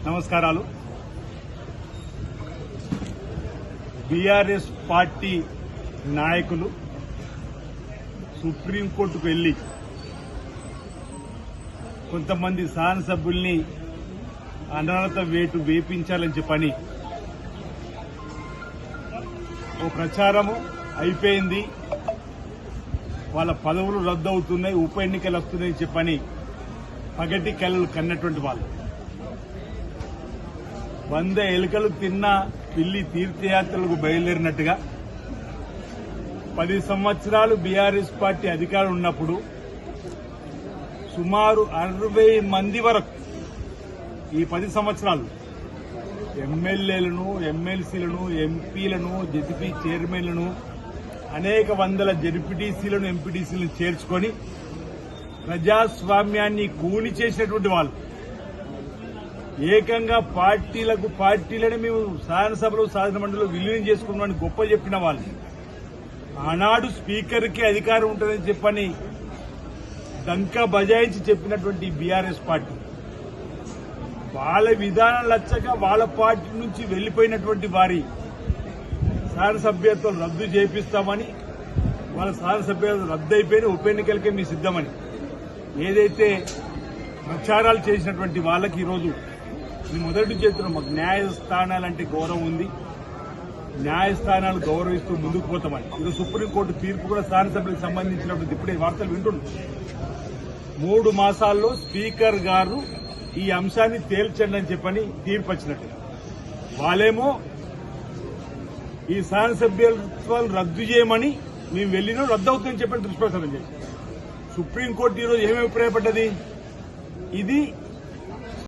నమస్కారాలు. BRS party నాయకులు సుప్రీంకోర్టుకు వెళ్లి కొంతమంది శాసనసభ్యుల్ని అనర్హత వేటు వేపించాలని చెప్పని ఓ ప్రచారము అయిపోయింది, వాళ్ళ పదవులు రద్దు అవుతున్నాయి, ఉప ఎన్నికలు వస్తున్నాయని చెప్పని పగటి కలలు కన్నటువంటి వాళ్ళు 100 ఎలుకలు తిన్న పిల్లి తీర్థయాత్రలకు బయలుదేరినట్టుగా 10 సంవత్సరాలు బీఆర్ఎస్ పార్టీ అధికారం ఉన్నప్పుడు సుమారు 60 మంది వరకు ఈ 10 సంవత్సరాలు ఎమ్మెల్యేలను, ఎమ్మెల్సీలను, ఎంపీలను, జెడ్పీ చైర్మన్లను, అనేక వందల జెడ్పీటీసీలను, ఎంపీటీసీలను చేర్చుకొని ప్రజాస్వామ్యాన్ని కూని చేసినటువంటి వాళ్ళు, ఏకంగా పార్టీలని మేము శాసనసభలో శాసనమండలిలో విలీనం చేసుకున్నామని గొప్ప చెప్పిన వాళ్ళు, ఆనాడు స్పీకర్కి అధికారం ఉంటుందని చెప్పని డంకా బజాయించి చెప్పినటువంటి బీఆర్ఎస్ పార్టీ వాళ్ళ విధానం లచ్చక వాళ్ళ పార్టీ నుంచి వెళ్లిపోయినటువంటి వారి శాసనసభ్యత్వం రద్దు చేపిస్తామని, వాళ్ళ శాసనసభ్యత్వం రద్దు అయిపోయిన ఉప ఎన్నికలకే మీ సిద్దమని ఏదైతే ప్రచారాలు చేసినటువంటి వాళ్ళకి ఈరోజు మేము మొదటి చేస్తున్నాం. మాకు న్యాయస్థానాలంటే గౌరవం ఉంది, న్యాయస్థానాలు గౌరవిస్తూ ముందుకు పోతామని ఈరోజు సుప్రీంకోర్టు తీర్పు కూడా శాసనసభ్యులకు సంబంధించినటువంటి ఇప్పుడే వార్తలు వింటున్నాం. 3 మాసాల్లో స్పీకర్ గారు ఈ అంశాన్ని తేల్చండి అని చెప్పని తీర్పు వచ్చినట్టు, వాళ్ళేమో ఈ శాసనసభ్యత్వాలు రద్దు చేయమని మేము వెళ్ళినా రద్దు అవుతుందని చెప్పని దుష్ప్రచారం చేశారు. సుప్రీంకోర్టు ఈరోజు ఏమి అభిప్రాయపడ్డది? ఇది